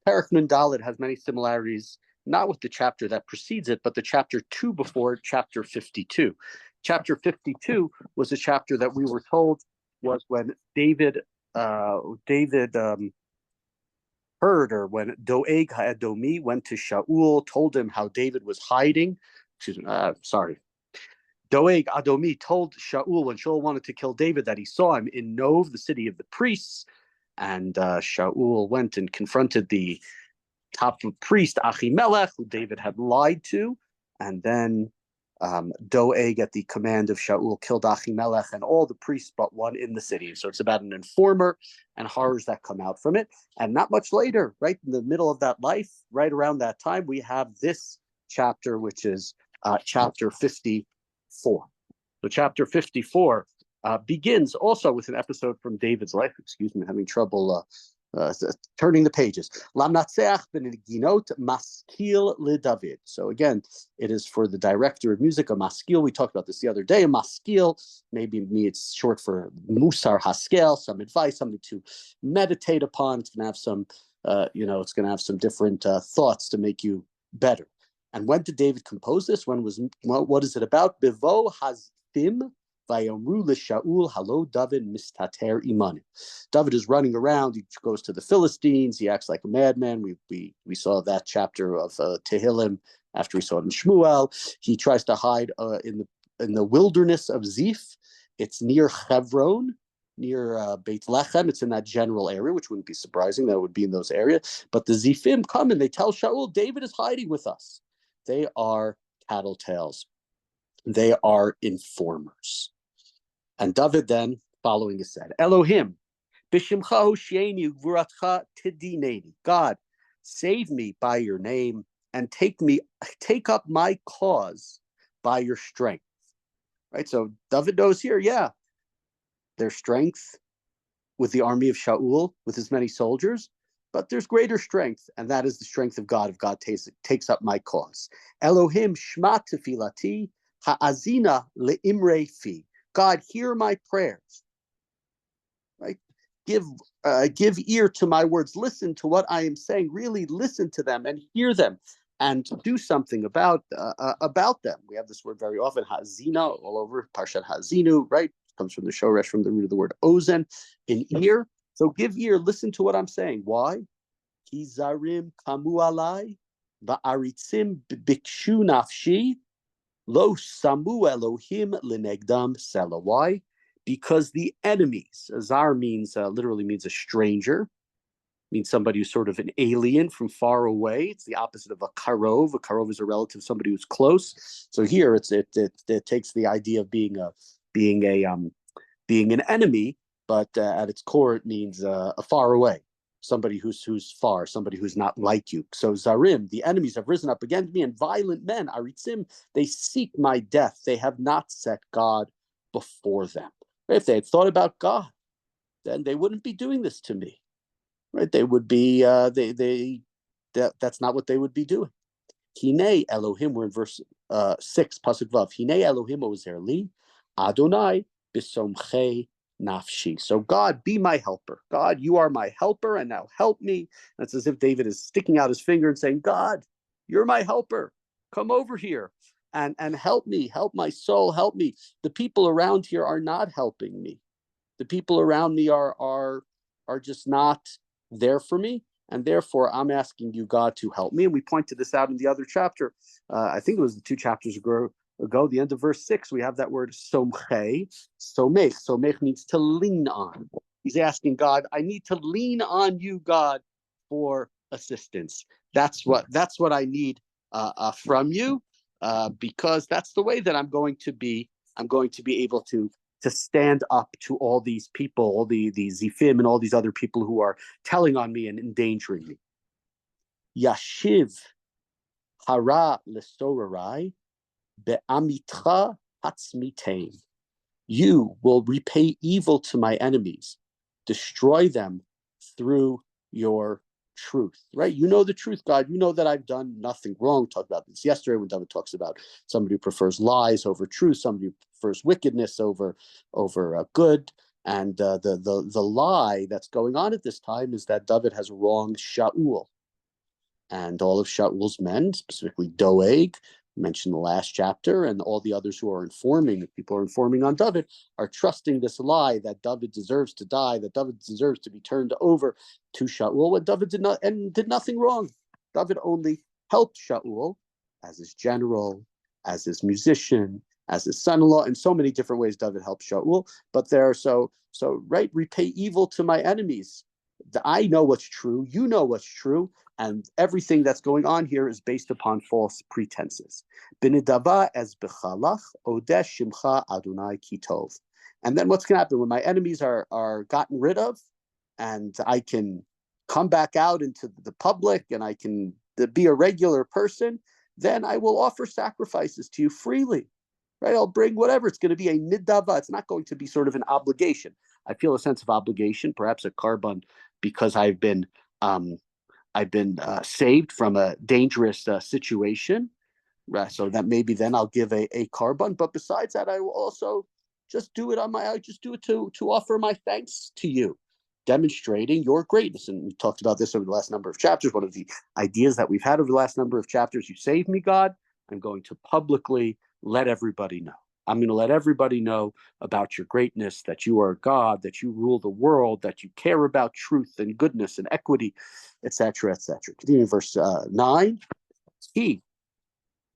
Perek Nun Dalet has many similarities, not with the chapter that precedes it, but the chapter 2 before chapter 52. Chapter 52 was a chapter that we were told was when David heard, or when Doeg Ha'edomi went to Shaul, told him how David was hiding. Doeg Adomi told Shaul when Shaul wanted to kill David that he saw him in Nov, the city of the priests, and Shaul went and confronted the top priest Elimelech, who David had lied to, and then Doeg, at the command of Shaul, killed Elimelech and all the priests but one in the city. So it's about an informer and horrors that come out from it. And not much later, right in the middle of that life, right around that time, we have this chapter, which is chapter 54. So chapter 54 begins also with an episode from David's life. Excuse me, I'm having trouble turning the pages. Lamnatseach b'neginot maskil leDavid. So again, it is for the director of music, a maskil. We talked about this the other day. A maskil, maybe it's short for musar haskel, some advice, something to meditate upon. It's going to have some, it's going to have some different thoughts to make you better. And when did David compose this? What is it about? Bivo hazim vayomru l'Shaul halo David mistater imanu. David is running around. He goes to the Philistines. He acts like a madman. We saw that chapter of Tehillim after we saw it in Shmuel. He tries to hide in the wilderness of Ziph. It's near Hebron, near Beit Lechem. It's in that general area, which wouldn't be surprising. That would be in those areas. But the Ziphim come and they tell Shaul, David is hiding with us. They are tattletales. They are informers. And David then, following is said, Elohim, b'shimcha hoshieni u'gvuratcha tidineni. God, save me by your name and take up my cause by your strength. Right? So David knows here, there's strength with the army of Shaul, with his many soldiers, but there's greater strength, and that is the strength of God, if God takes up my cause. Elohim shma tefilati ha'azina le'imrei fi. God, hear my prayers. Right? Give ear to my words. Listen to what I am saying. Really listen to them and hear them, and do something about them. We have this word very often, ha'azina, all over Parshat Ha'azinu. Right? It comes from the shoresh, from the root of the word ozen, in ear. So give ear, listen to what I'm saying. Why? Ki zarim kamu alai, va'aritzim bikshu nafshi, lo samu Elohim lenegdam sela. Why? Because the enemies, zar means, literally means a stranger, means somebody who's sort of an alien from far away. It's the opposite of a karov. A karov is a relative, somebody who's close. So here it takes the idea of being an enemy, but at its core, it means a far away, somebody who's far, somebody who's not like you. So Zarim, the enemies have risen up against me, and violent men, Aritzim, they seek my death. They have not set God before them. If they had thought about God, then they wouldn't be doing this to me. Right? They would be, that's not what they would be doing. Hine Elohim, we're in verse 6, Pasuk Vav. Hine Elohim ozer li, Adonai bisomchei nafshi. So God, be my helper. God, you are my helper, and now help me. And it's as if David is sticking out his finger and saying, God, you're my helper. Come over here and help me, help my soul, help me. The people around here are not helping me. The people around me are just not there for me. And therefore, I'm asking you, God, to help me. And we pointed this out in the other chapter. I think it was the 2 chapters ago, the end of verse 6, we have that word somchei, somech. Somech means to lean on. He's asking God, I need to lean on you, God, for assistance. That's what I need from you, because that's the way that I'm going to be able to stand up to all these people, all the Zifim and all these other people who are telling on me and endangering me. Yashiv hara lesorarai be'amitcha hatzmitein. You will repay evil to my enemies, destroy them through your truth. Right? You know the truth, God. You know that I've done nothing wrong. We talked about this yesterday when David talks about somebody who prefers lies over truth, somebody who prefers wickedness over good. And the lie that's going on at this time is that David has wronged Shaul. and all of Shaul's men, specifically Doeg, mentioned in the last chapter, and all the others who are informing, people are informing on David, are trusting this lie that David deserves to die, that David deserves to be turned over to Shaul, when David did nothing wrong. David only helped Shaul as his general, as his musician, as his son-in-law. In so many different ways David helped Shaul, but there are so right, repay evil to my enemies. I know what's true, you know what's true, and everything that's going on here is based upon false pretenses. Binidava as bechalach odesh shimcha Adonai kitov. And then what's going to happen when my enemies are gotten rid of, and I can come back out into the public, and I can be a regular person, then I will offer sacrifices to you freely. Right? I'll bring whatever. It's going to be a nidava. It's not going to be sort of an obligation. I feel a sense of obligation, perhaps a carbon, because I've been saved from a dangerous situation. Right? So that maybe then I'll give a carbon. But besides that, I will also just do it to offer my thanks to you, demonstrating your greatness. And we talked about this over the last number of chapters. One of the ideas that we've had over the last number of chapters: you saved me, God. I'm going to publicly let everybody know. I'm going to let everybody know about your greatness, that you are God, that you rule the world, that you care about truth and goodness and equity, etc., etc. Continuing verse 9. He,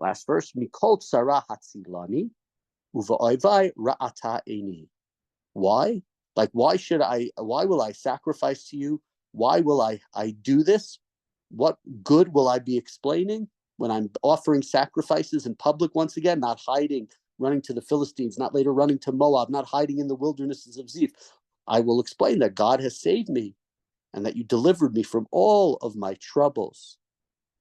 last verse, Mikol tzara hatzilani uva'oivai ra'ata eni. Why? Like, why will I sacrifice to you? Why will I do this? What good will I be explaining when I'm offering sacrifices in public once again, not hiding, running to the Philistines, not later running to Moab, not hiding in the wildernesses of Ziph? I will explain that God has saved me and that you delivered me from all of my troubles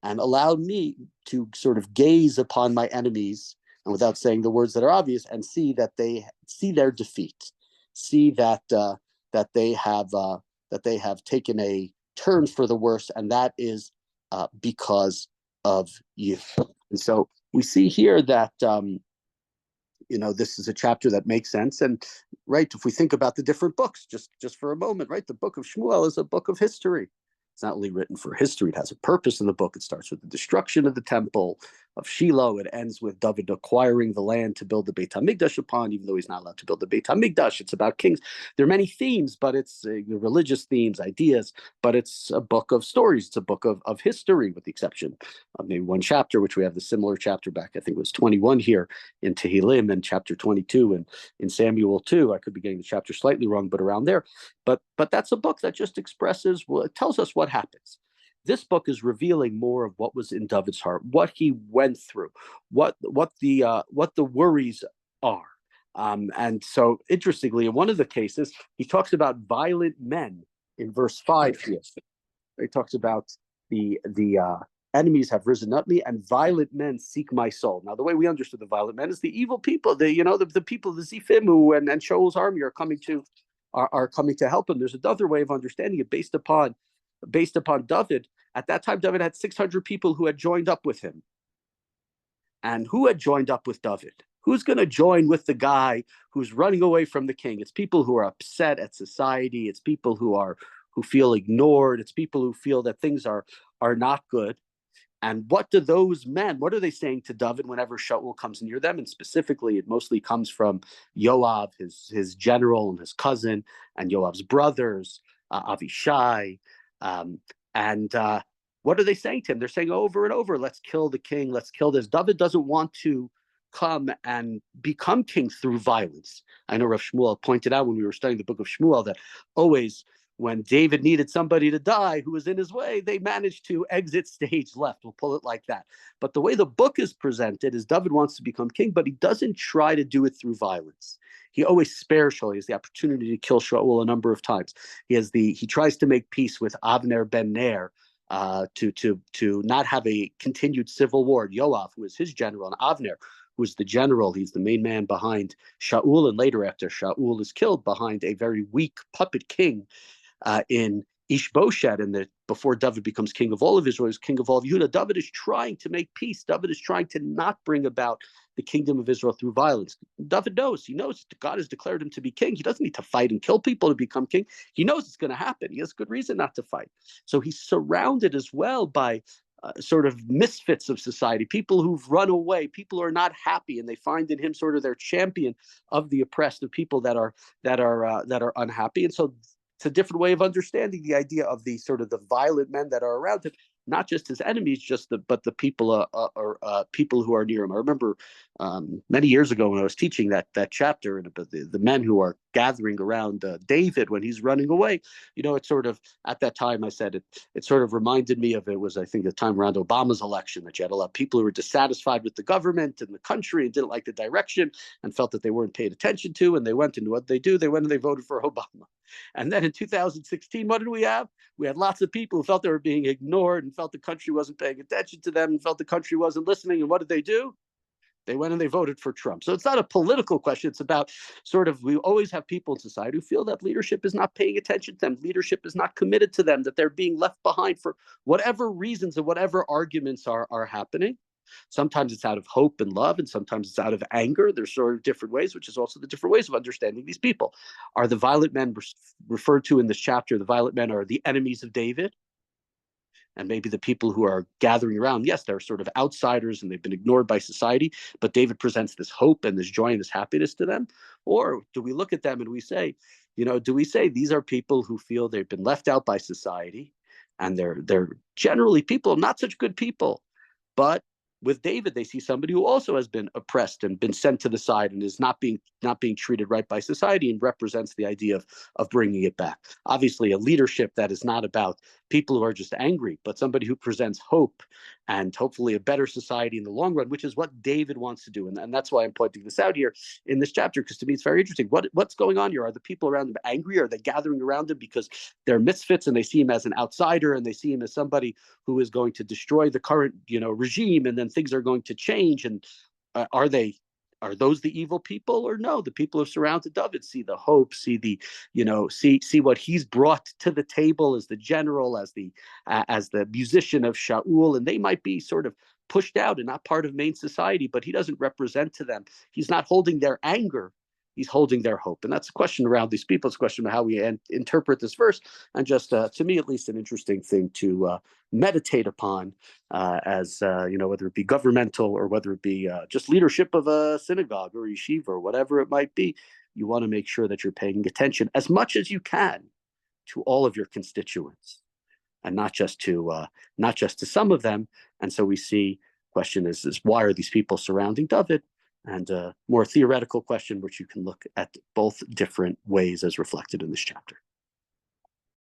and allowed me to sort of gaze upon my enemies, and without saying the words that are obvious, and see their defeat, see that they have taken a turn for the worse, and that is because of you. And so we see here that this is a chapter that makes sense. And right, if we think about the different books, just for a moment, right, the book of Shmuel is a book of history. It's not only written for history, it has a purpose in the book. It starts with the destruction of the temple of Shiloh. It ends with David acquiring the land to build the Beit HaMikdash upon, even though he's not allowed to build the Beit HaMikdash. It's about kings. There are many themes, but it's religious themes, ideas, but it's a book of stories. It's a book of history, with the exception of maybe one chapter, which we have the similar chapter back, I think it was 21 here in Tehillim, and chapter 22 and in Samuel 2. I could be getting the chapter slightly wrong, but around there. But that's a book that just expresses, well, it tells us what happens. This book is revealing more of what was in David's heart, what he went through, what the worries are. And so, interestingly, in one of the cases, he talks about violent men in verse 5 here. He talks about the enemies have risen up me, and violent men seek my soul. Now, the way we understood the violent men is the evil people, the people, the Ziphimu and Shaul's army are coming to help him. There's another way of understanding it based upon David. At that time, David had 600 people who had joined up with him. And who had joined up with David? Who's going to join with the guy who's running away from the king? It's people who are upset at society. It's people who feel ignored. It's people who feel that things are not good. And what are they saying to David whenever Shaul comes near them? And specifically, it mostly comes from Yoav, his general, and his cousin, and Yoav's brothers, Avishai. And what are they saying to him? They're saying over and over, let's kill the king, let's kill this. David doesn't want to come and become king through violence. I know Rav Shmuel pointed out when we were studying the book of Shmuel that always when David needed somebody to die who was in his way, they managed to exit stage left. We'll pull it like that. But the way the book is presented is David wants to become king, but he doesn't try to do it through violence. He always spares Shaul. He has the opportunity to kill Shaul a number of times. He tries to make peace with Avner ben Ner to not have a continued civil war. Yoav, who is his general, and Avner, who is the general, he's the main man behind Shaul, and later after Shaul is killed, behind a very weak puppet king in Ishbosheth, and before David becomes king of all of Israel, he's king of all of Judah. David is trying to make peace. David is trying to not bring about the kingdom of Israel through violence. David knows. He knows God has declared him to be king. He doesn't need to fight and kill people to become king. He knows it's going to happen. He has good reason not to fight. So he's surrounded as well by sort of misfits of society, people who've run away, people who are not happy, and they find in him sort of their champion of the oppressed, of people that are unhappy. And so it's a different way of understanding the idea of the sort of the violent men that are around him, not just his enemies, but the people people who are near him. I remember many years ago when I was teaching that chapter, and the men who are gathering around David when he's running away. It sort of, at that time I said it sort of reminded me of, it was, I think, the time around Obama's election, that you had a lot of people who were dissatisfied with the government and the country and didn't like the direction and felt that they weren't paid attention to, and they went, and what they do, they went and they voted for Obama. And then in 2016, what did we have? We had lots of people who felt they were being ignored and felt the country wasn't paying attention to them and felt the country wasn't listening. And what did they do? They went and they voted for Trump. So it's not a political question. It's about sort of, we always have people in society who feel that leadership is not paying attention to them. Leadership is not committed to them, that they're being left behind for whatever reasons and whatever arguments are happening. Sometimes it's out of hope and love, and sometimes it's out of anger. There's sort of different ways, which is also the different ways of understanding these people. Are the violent men referred to in this chapter, the violent men are the enemies of David? And maybe the people who are gathering around, yes, they're sort of outsiders and they've been ignored by society, but David presents this hope and this joy and this happiness to them. Or do we look at them and we say, do we say these are people who feel they've been left out by society, and they're generally people, not such good people, but with David, they see somebody who also has been oppressed and been sent to the side and is not being treated right by society, and represents the idea of bringing it back. Obviously, a leadership that is not about people who are just angry, but somebody who presents hope and hopefully a better society in the long run, which is what David wants to do. And that's why I'm pointing this out here in this chapter, because to me it's very interesting. What's going on here? Are the people around him angry? Are they gathering around him because they're misfits and they see him as an outsider, and they see him as somebody who is going to destroy the current regime, and then things are going to change? And are those the evil people? Or no, the people who surrounded David see the hope, see the see what he's brought to the table as the general, as the musician of Shaul, and they might be sort of pushed out and not part of main society, but he doesn't represent to them. He's not holding their anger, he's holding their hope. And that's a question around these people. It's a question of how we interpret this verse, and just to me at least an interesting thing to meditate upon, as whether it be governmental or whether it be just leadership of a synagogue or yeshiva or whatever it might be. You want to make sure that you're paying attention as much as you can to all of your constituents, and not just to some of them. And so we see, question is why are these people surrounding David? And a more theoretical question, which you can look at both different ways as reflected in this chapter.